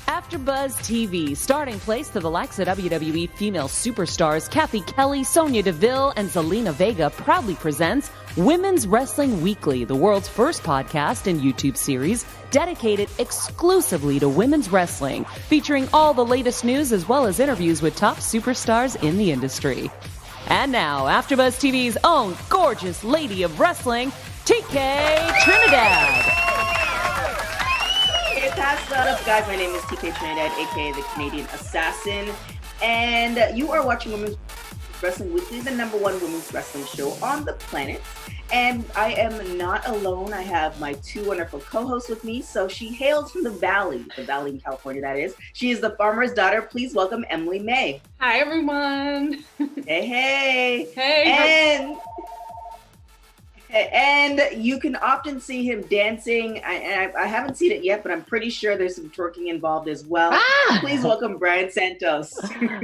AfterBuzz TV, starting place to the likes of WWE female superstars Kathy Kelly, Sonya Deville, and Zelina Vega proudly presents Women's Wrestling Weekly, the world's first podcast and YouTube series dedicated exclusively to women's wrestling, featuring all the latest news as well as interviews with top superstars in the industry. And now, AfterBuzz TV's own gorgeous lady of wrestling, TK Trinidad. What's up, guys? My name is TK Trinidad, aka the Canadian Assassin, and you are watching Women's Wrestling Weekly, the #1 women's wrestling show on the planet. And I am not alone. I have my two wonderful co-hosts with me. So she hails from the Valley in California, that is. She is the farmer's daughter. Please welcome Emily May. Hi, everyone. Hey. Hey. And you can often see him dancing. I haven't seen it yet, but I'm pretty sure there's some twerking involved as well. Please welcome Bryant Santos.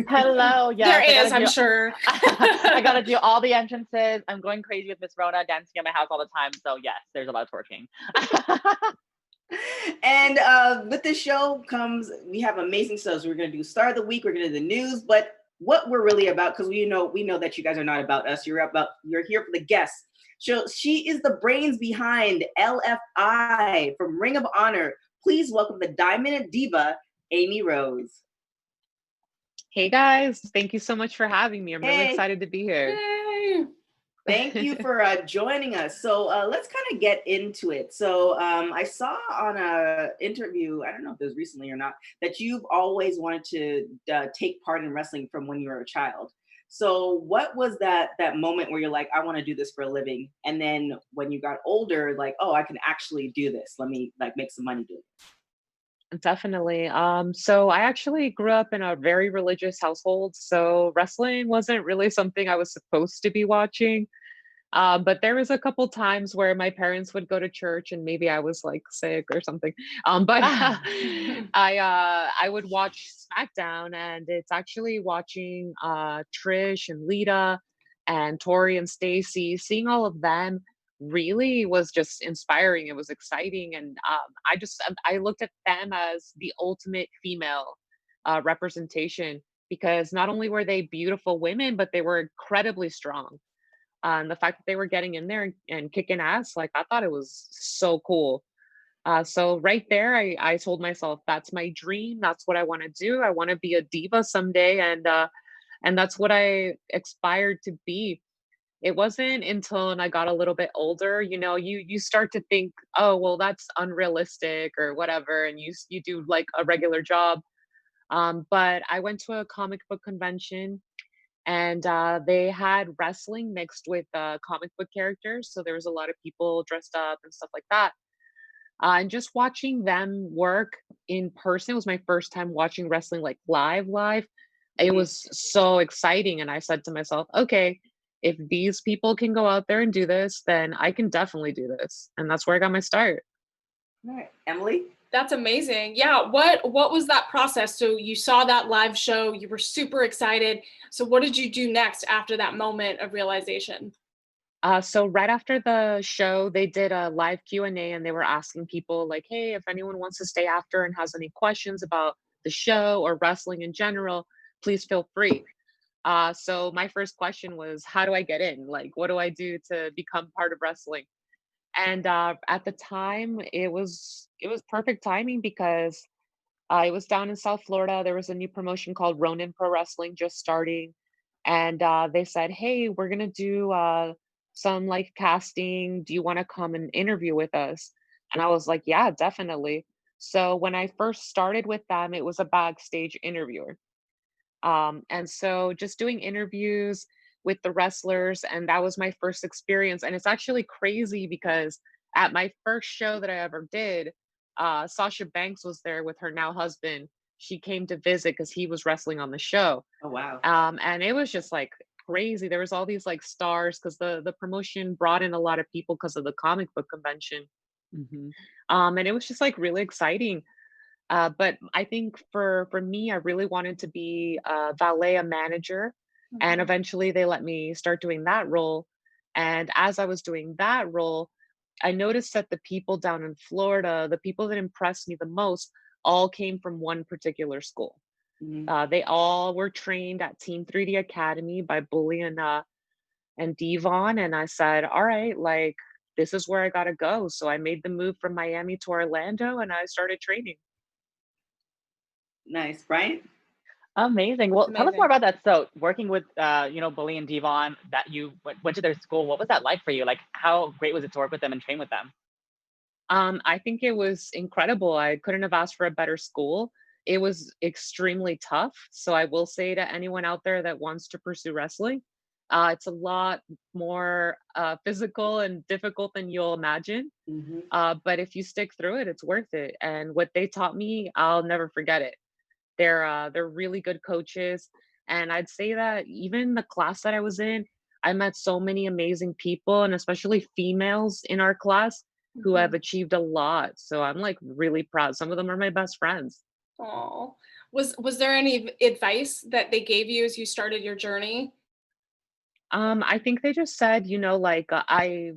Hello. Yes, there is, I'm sure. I got to do all the entrances. I'm going crazy with Miss Rona dancing at my house all the time. So yes, there's a lot of twerking. And with this show we have amazing stuff. So we're going to do Star of the Week. We're going to do the news. But what we're really about, because we know that you guys are not about us. You're here for the guests. She is the brains behind LFI from Ring of Honor. Please welcome the Diamond Diva, Amy Rose. Hey guys, thank you so much for having me. I'm really excited to be here. Yay. Thank you for joining us. So let's kind of get into it. So I saw on a interview, I don't know if it was recently or not, that you've always wanted to take part in wrestling from when you were a child. So what was that moment where you're like, I want to do this for a living? And then when you got older, like, oh, I can actually do this. Let me make some money doing it. Definitely. So I actually grew up in a very religious household. So wrestling wasn't really something I was supposed to be watching. But there was a couple times where my parents would go to church and maybe I was like sick or something. But I would watch SmackDown, and it's actually watching Trish and Lita and Tori and Stacy. Seeing all of them really was just inspiring. It was exciting, and I looked at them as the ultimate female representation, because not only were they beautiful women, but they were incredibly strong. And the fact that they were getting in there and kicking ass, like, I thought it was so cool. So right there, I told myself, that's my dream. That's what I want to do. I want to be a diva someday. And that's what I aspired to be. It wasn't until I got a little bit older, you start to think, oh, well, that's unrealistic or whatever. And you do like a regular job. But I went to a comic book convention, and they had wrestling mixed with comic book characters. So there was a lot of people dressed up and stuff like that. And just watching them work in person was my first time watching wrestling like live. It was so exciting. And I said to myself, okay, if these people can go out there and do this, then I can definitely do this. And that's where I got my start. All right, Emily? That's amazing. Yeah. What was that process? So you saw that live show, you were super excited. So what did you do next after that moment of realization? So right after the show, they did a live Q&A, and they were asking people like, hey, if anyone wants to stay after and has any questions about the show or wrestling in general, please feel free. So my first question was, how do I get in? Like, what do I do to become part of wrestling? And at the time, it was perfect timing, because it was down in South Florida. There was a new promotion called Ronin Pro Wrestling just starting. And they said, hey, we're going to do some like casting. Do you want to come and interview with us? And I was like, yeah, definitely. So when I first started with them, it was a backstage interviewer. And so just doing interviews with the wrestlers, and that was my first experience. And it's actually crazy, because at my first show that I ever did, Sasha Banks was there with her now husband. She came to visit because he was wrestling on the show. Oh, wow. And it was just like crazy. There was all these like stars, because the promotion brought in a lot of people because of the comic book convention. And it was just like really exciting. But I think for me, I really wanted to be a valet, a manager. And eventually they let me start doing that role. And as I was doing that role, I noticed that the people down in Florida, the people that impressed me the most all came from one particular school. They all were trained at Team 3D Academy by Bully and Devon. And I said, all right, like, this is where I got to go. So I made the move from Miami to Orlando and I started training. Nice. Bryant? Amazing. Well, tell us Amazing. more about that. So working with, Bully and Devon, that you went to their school, what was that like for you? Like, how great was it to work with them and train with them? I think it was incredible. I couldn't have asked for a better school. It was extremely tough. So I will say to anyone out there that wants to pursue wrestling, it's a lot more physical and difficult than you'll imagine. But if you stick through it, it's worth it. And what they taught me, I'll never forget it. They're really good coaches. And I'd say that even the class that I was in, I met so many amazing people, and especially females in our class who have achieved a lot. So I'm like really proud. Some of them are my best friends. Oh, was there any advice that they gave you as you started your journey? I think they just said, like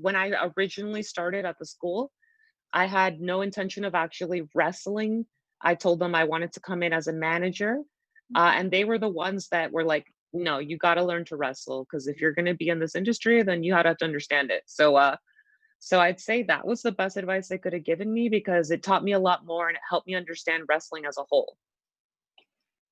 when I originally started at the school, I had no intention of actually wrestling. I told them I wanted to come in as a manager. And they were the ones that were like, no, you got to learn to wrestle, because if you're going to be in this industry, then you have to understand it. So I'd say that was the best advice they could have given me, because it taught me a lot more and it helped me understand wrestling as a whole.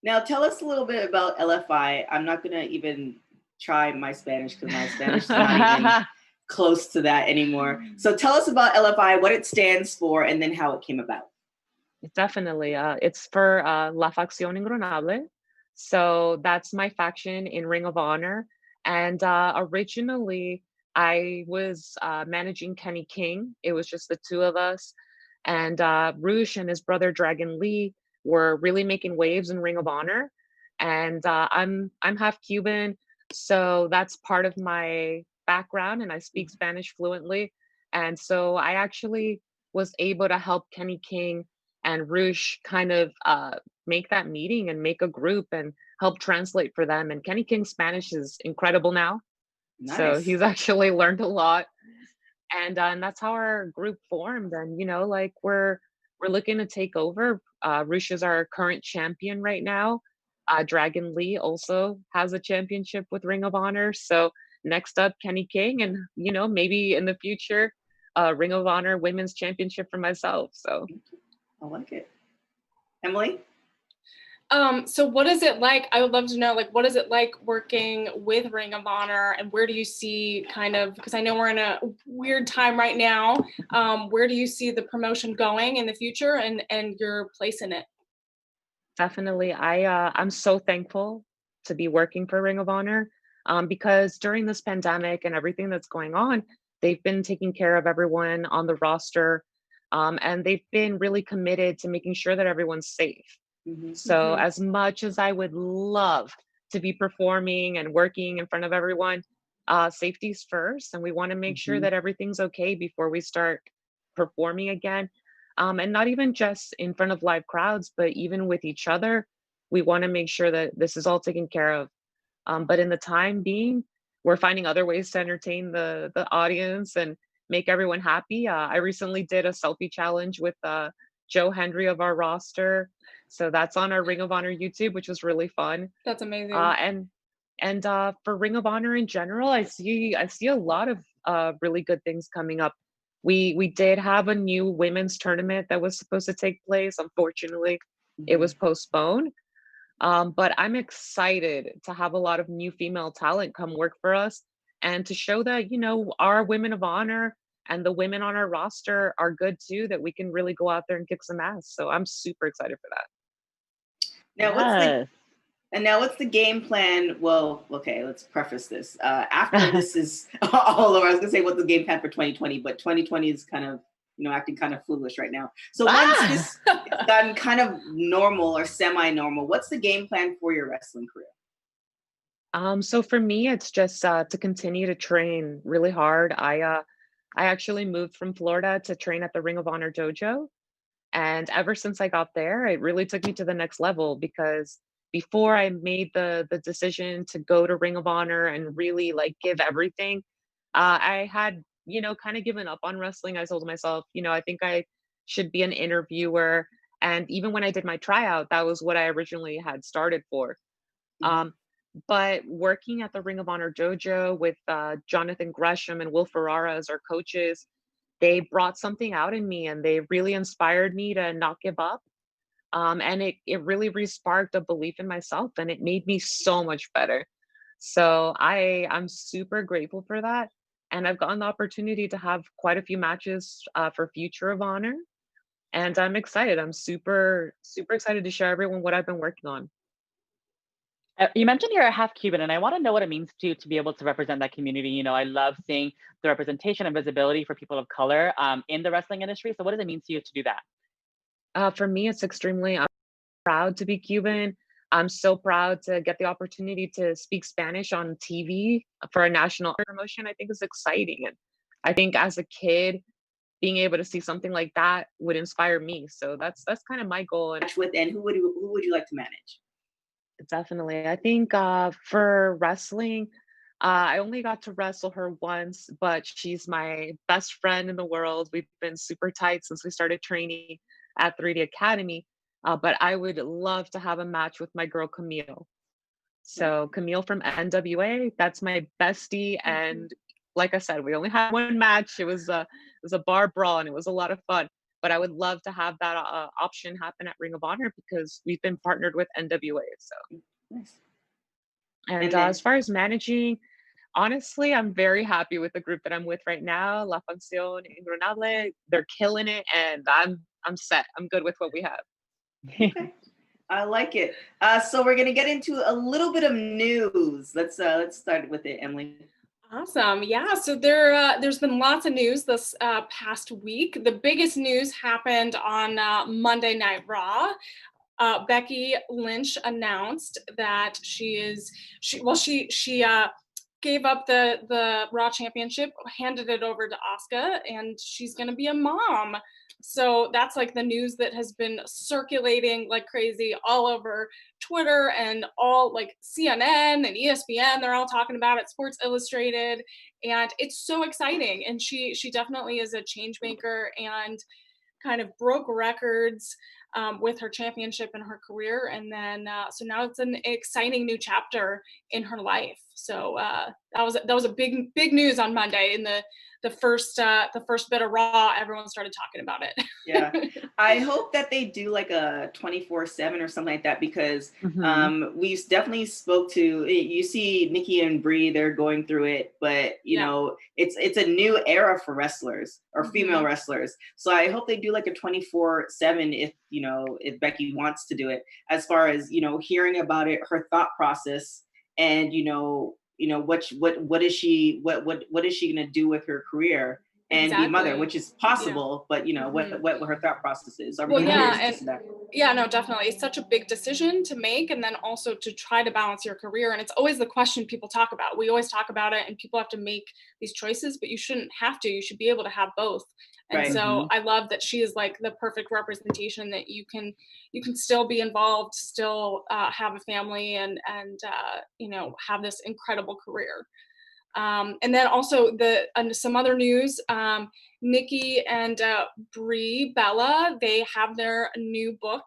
Now, tell us a little bit about LFI. I'm not going to even try my Spanish, because my Spanish is not even close to that anymore. So tell us about LFI, what it stands for, and then how it came about. Definitely. It's for La Facción Ingronable. So that's my faction in Ring of Honor. And originally, I was managing Kenny King. It was just the two of us. And Roosh and his brother Dragon Lee were really making waves in Ring of Honor. And I'm half Cuban, so that's part of my background, and I speak Spanish fluently. And so I actually was able to help Kenny King and Roosh kind of make that meeting and make a group and help translate for them. And Kenny King's Spanish is incredible now. Nice. So he's actually learned a lot. And that's how our group formed. And, like we're looking to take over. Roosh is our current champion right now. Dragon Lee also has a championship with Ring of Honor. So next up, Kenny King, and maybe in the future, Ring of Honor Women's Championship for myself. So I like it. Emily? So what is it like? I would love to know, like, what is it like working with Ring of Honor, and where do you see because I know we're in a weird time right now, where do you see the promotion going in the future and your place in it? Definitely. I'm so thankful to be working for Ring of Honor, because during this pandemic and everything that's going on, they've been taking care of everyone on the roster, and they've been really committed to making sure that everyone's safe. So as much as I would love to be performing and working in front of everyone, safety's first, and we want to make sure that everything's okay before we start performing again. And not even just in front of live crowds, but even with each other, we want to make sure that this is all taken care of. But in the time being, we're finding other ways to entertain the audience and make everyone happy. I recently did a selfie challenge with Joe Hendry of our roster. So that's on our Ring of Honor YouTube, which was really fun. That's amazing. And for Ring of Honor in general, I see a lot of really good things coming up. We did have a new women's tournament that was supposed to take place. Unfortunately, it was postponed. But I'm excited to have a lot of new female talent come work for us, and to show that, our women of honor and the women on our roster are good too, that we can really go out there and kick some ass. So I'm super excited for that. Now, what's the game plan? Well, okay, let's preface this. After this is all over, I was gonna say what's the game plan for 2020, but 2020 is kind of, acting kind of foolish right now. So once this is gotten kind of normal or semi-normal, what's the game plan for your wrestling career? So for me, it's just to continue to train really hard. I actually moved from Florida to train at the Ring of Honor dojo. And ever since I got there, it really took me to the next level, because before I made the decision to go to Ring of Honor and really give everything, I had, kind of given up on wrestling. I told myself, I think I should be an interviewer And even when I did my tryout, that was what I originally had started for. But working at the Ring of Honor Dojo with Jonathan Gresham and Will Ferrara as our coaches, they brought something out in me, and they really inspired me to not give up. And it really re-sparked a belief in myself, and it made me so much better. So I'm super grateful for that. And I've gotten the opportunity to have quite a few matches for Future of Honor. And I'm excited. I'm super, super excited to share everyone what I've been working on. You mentioned you're a half Cuban, and I want to know what it means to be able to represent that community. You know, I love seeing the representation and visibility for people of color in the wrestling industry. So what does it mean to you to do that? For me, it's extremely, I'm proud to be Cuban. I'm so proud to get the opportunity to speak Spanish on TV for a national promotion. I think is exciting. And I think as a kid, being able to see something like that would inspire me. So that's kind of my goal. And who would you like to manage? Definitely. I think for wrestling, I only got to wrestle her once, but she's my best friend in the world. We've been super tight since we started training at 3D Academy. But I would love to have a match with my girl Camille. So Camille from NWA, that's my bestie. And like I said, we only had one match. It was a bar brawl, and it was a lot of fun. But I would love to have that option happen at Ring of Honor because we've been partnered with NWA. So nice. And as far as managing, honestly, I'm very happy with the group that I'm with right now. La Función Ingronable, they're killing it, and I'm set. I'm good with what we have. Okay. I like it. So we're gonna get into a little bit of news. Let's start with it, Emily. Awesome. Yeah. So there's been lots of news this past week. The biggest news happened on Monday Night Raw. Becky Lynch announced that she gave up the Raw Championship, handed it over to Asuka, and she's going to be a mom. So that's like the news that has been circulating like crazy all over Twitter, and all like CNN and ESPN, they're all talking about it, Sports Illustrated, and it's so exciting. And she definitely is a change maker and kind of broke records with her championship in her career. And then, so now it's an exciting new chapter in her life. So that was a big news on Monday. In the first bit of Raw, everyone started talking about it. Yeah, I hope that they do like a 24/7 or something like that, because we definitely spoke to. You see, Nikki and Brie, they're going through it, but you know, it's a new era for wrestlers or female wrestlers. So I hope they do like a 24/7 if Becky wants to do it. As far as hearing about it, her thought process, and what is she gonna do with her career and be a mother, which is possible, but what her thought process is. No, definitely. It's such a big decision to make, and then also to try to balance your career. And it's always the question people talk about. We always talk about it, and people have to make these choices, but you shouldn't have to. You should be able to have both. And so I love that she is like the perfect representation, that you can still be involved, still have a family, and have this incredible career. And then also some other news, Nikki and Brie Bella, they have their new book,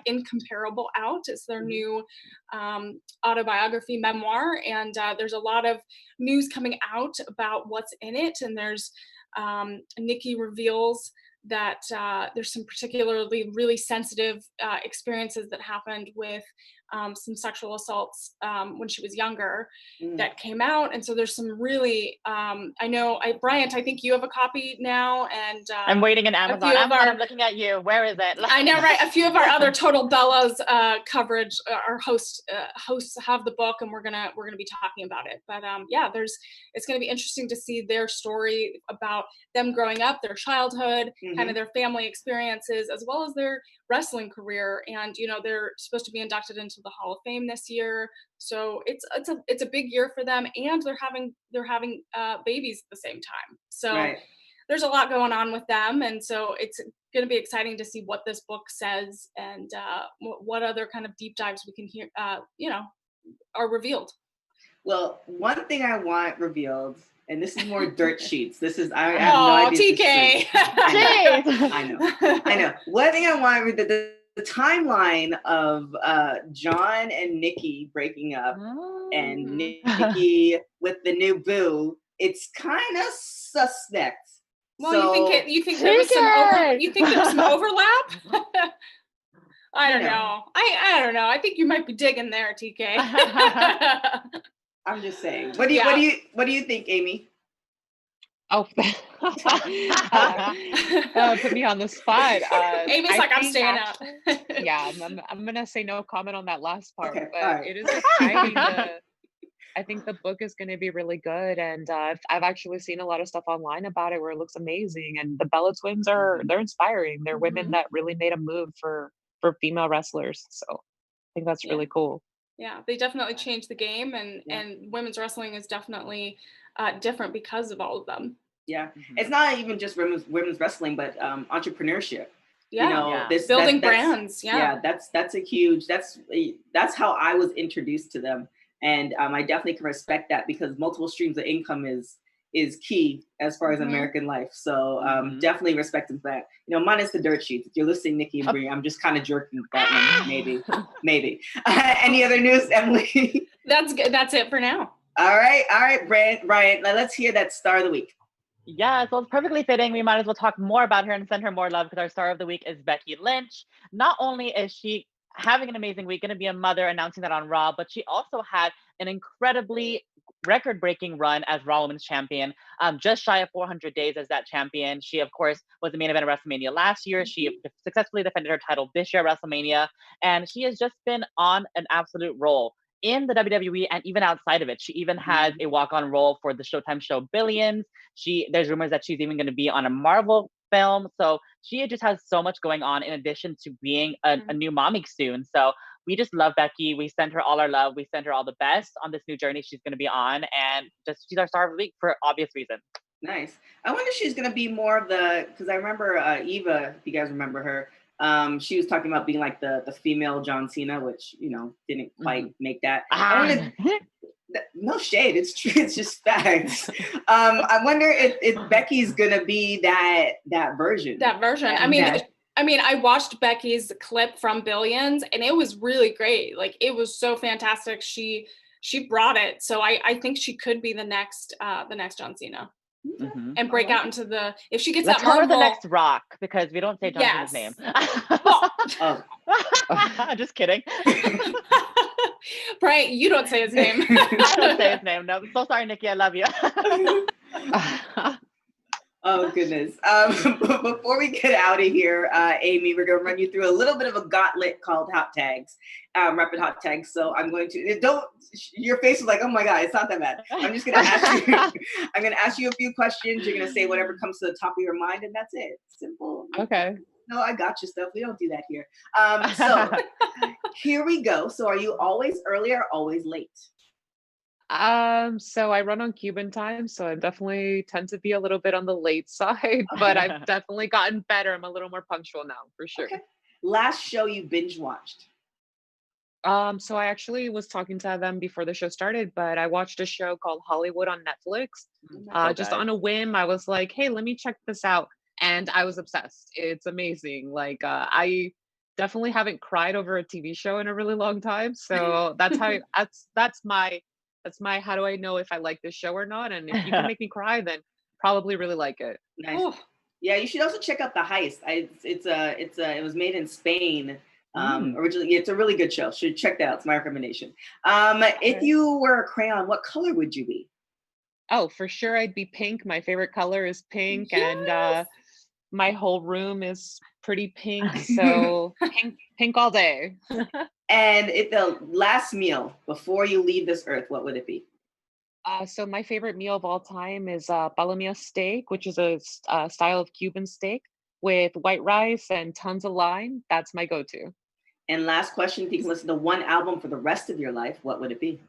Incomparable, out. It's their new autobiography memoir, and there's a lot of news coming out about what's in it. And there's Nikki reveals that there's some particularly really sensitive experiences that happened with some sexual assaults when she was younger that came out. And so there's some really, Bryant, I think you have a copy now, and I'm waiting in Amazon. I'm looking at you. Where is it? I know, right? A few of our other Total Bellas coverage, our hosts have the book, and we're gonna be talking about it. But it's gonna be interesting to see their story about them growing up, their childhood, kind of their family experiences, as well as their wrestling career. And they're supposed to be inducted into the Hall of Fame this year, so it's a big year for them, and they're having babies at the same time. So there's a lot going on with them, and so it's going to be exciting to see what this book says, and what other kind of deep dives we can hear are revealed. Well, one thing I want revealed, and this is more dirt sheets. This is I have no idea. TK. I know. One thing I want timeline of John and Nikki breaking up and Oh. Nikki with the new boo, it's kind of suspect. Well, So, you think there was some overlap? I You don't know. know. I don't know. I think you might be digging there, TK. I'm just saying. What do you think, Amy? Oh, put me on the spot. Amy's like, I'm staying out. Yeah, I'm gonna say no comment on that last part, Okay, but all right. it is exciting. I think the book is going to be really good, and I've actually seen a lot of stuff online about it where it looks amazing. And the Bella twins they're inspiring. They're women that really made a move for female wrestlers. So I think that's really cool. Yeah, they definitely changed the game, and women's wrestling is definitely different because of all of them. Yeah, it's not even just women's wrestling, but entrepreneurship. Yeah, you know, building brands. Yeah, that's a huge. That's how I was introduced to them. And I definitely can respect that because multiple streams of income is key as far as American life. So definitely respect that. You know, minus the dirt sheets. If you're listening, Nikki and Bree, I'm just kind of jerking that one. Maybe. Any other news, Emily? That's good. That's it for now. All right, Bryant. Let's hear that star of the week. Yeah, so it's perfectly fitting. We might as well talk more about her and send her more love because our star of the week is Becky Lynch. Not only is she having an amazing week, going to be a mother, announcing that on Raw, but she also had an incredibly record-breaking run as Raw Women's Champion, just shy of 400 days as that champion. She, of course, was the main event of WrestleMania last year. She successfully defended her title this year at WrestleMania, and she has just been on an absolute roll in the WWE and even outside of it. She even has a walk-on role for the Showtime show Billions. There's rumors that she's even going to be on a Marvel film. So she just has so much going on in addition to being a new mommy soon. So we just love Becky. We send her all our love. We send her all the best on this new journey she's going to be on. And she's our star of the week for obvious reasons. Nice. I wonder if she's going to be more of because I remember Eva, if you guys remember her, she was talking about being like the female John Cena, which, you know, didn't quite make that. No shade. It's true. It's just facts. I wonder if Becky's going to be that version. I mean, I watched Becky's clip from Billions and it was really great. Like, it was so fantastic. She brought it. So I think she could be the next John Cena. And break out into if she gets Let's that Marvel. Let's call her the next Rock because we don't say John Cena's name. Just kidding. Bryant, you don't say his name. I don't say his name. No, I'm so sorry, Nikki. I love you. Oh, goodness. Before we get out of here, Amy, we're going to run you through a little bit of a gauntlet called hot tags, rapid hot tags. So I'm going to, your face is like, oh my God, it's not that bad. I'm just going to ask you, I'm going to ask you a few questions. You're going to say whatever comes to the top of your mind, and that's it. Simple. Okay. No, I got you stuff. We don't do that here. So here we go. So are you always early or always late? So I run on Cuban time, so I definitely tend to be a little bit on the late side, but I've definitely gotten better. I'm a little more punctual now, for sure. Okay. Last show you binge watched? So I actually was talking to them before the show started, but I watched a show called Hollywood on Netflix. Just on a whim, I was like, hey, let me check this out. And I was obsessed. It's amazing. Like, I definitely haven't cried over a TV show in a really long time. So that's my how do I know if I like this show or not? And if you can make me cry, then probably really like it. Nice. Oh. Yeah, you should also check out The Heist. It was made in Spain. Originally, it's a really good show. Should check that out. It's my recommendation. If you were a crayon, what color would you be? Oh, for sure, I'd be pink. My favorite color is pink, and my whole room is pretty pink. So pink all day. And if the last meal before you leave this earth, what would it be? So my favorite meal of all time is palomilla steak, which is a style of Cuban steak with white rice and tons of lime. That's my go-to. And last question, if you can listen to one album for the rest of your life, what would it be?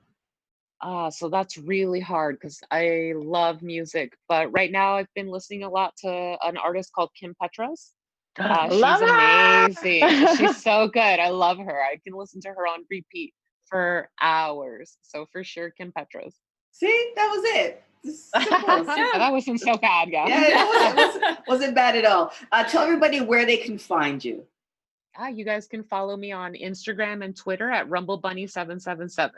So that's really hard because I love music. But right now I've been listening a lot to an artist called Kim Petras. She's amazing. She's so good. I love her. I can listen to her on repeat for hours. So for sure, Kim Petras. See, that was it. That wasn't so bad, yeah. Yeah, it wasn't bad at all. Tell everybody where they can find you. You guys can follow me on Instagram and Twitter at RumbleBunny777.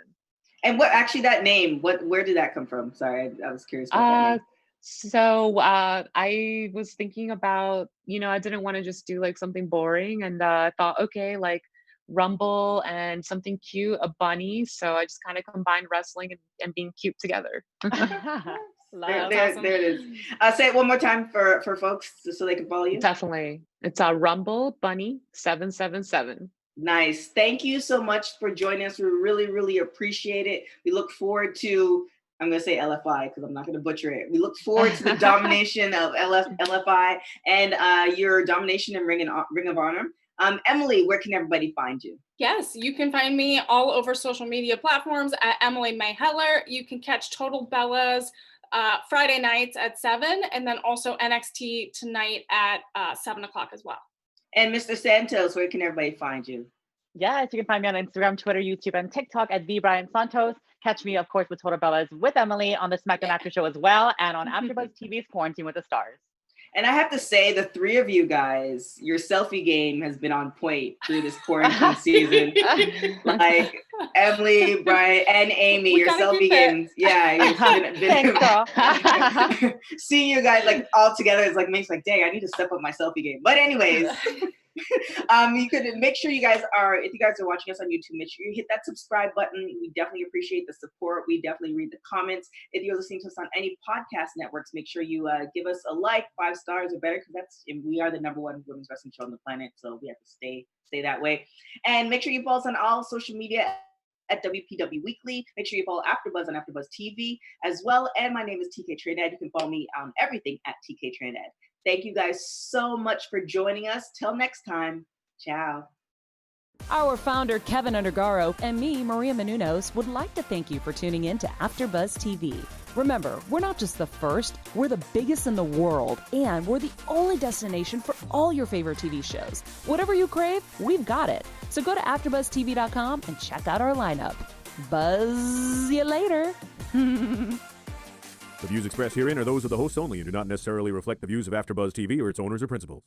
And what actually that name? Where did that come from? Sorry, I was curious about that name. So I was thinking about, I didn't want to just do like something boring, and I thought, okay, like Rumble and something cute, a bunny. So I just kind of combined wrestling and being cute together. There it is. Say it one more time for folks so they can follow you. Definitely. It's Rumble Bunny 777. Nice. Thank you so much for joining us. We really, really appreciate it. We look forward to, I'm going to say LFI because I'm not going to butcher it. We look forward to the domination of LFI and your domination in Ring of Honor. Emily, where can everybody find you? Yes, you can find me all over social media platforms at Emily May Heller. You can catch Total Bellas Friday nights at 7, and then also NXT tonight at 7 o'clock as well. And Mr. Santos, where can everybody find you? Yes, you can find me on Instagram, Twitter, YouTube, and TikTok at Bryant Santos. Catch me, of course, with Total Bellas with Emily on the SmackDown After Show as well, and on AfterBuzz TV's Quarantine with the Stars. And I have to say, the three of you guys, your selfie game has been on point through this quarantine season. Like Emily, Brian, and Amy, your selfie games. Yeah, it's been seeing you guys like all together is like makes like, dang, I need to step up my selfie game. But anyways, you could make sure you guys are, if you guys are watching us on YouTube, make sure you hit that subscribe button. We definitely appreciate the support. We definitely read the comments. If you're listening to us on any podcast networks, make sure you give us a like, 5 stars or better, because we are the #1 women's wrestling show on the planet, so we have to stay that way. And make sure you follow us on all social media at WPW Weekly. Make sure you follow AfterBuzz on AfterBuzz TV as well. And my name is TK Trinidad. You can follow me on everything at TK Trinidad. Thank you guys so much for joining us. Till next time, ciao. Our founder, Kevin Undergaro, and me, Maria Menounos, would like to thank you for tuning in to AfterBuzz TV. Remember, we're not just the first, we're the biggest in the world, and we're the only destination for all your favorite TV shows. Whatever you crave, we've got it. So go to AfterBuzzTV.com and check out our lineup. Buzz you later. The views expressed herein are those of the hosts only and do not necessarily reflect the views of AfterBuzz TV or its owners or principals.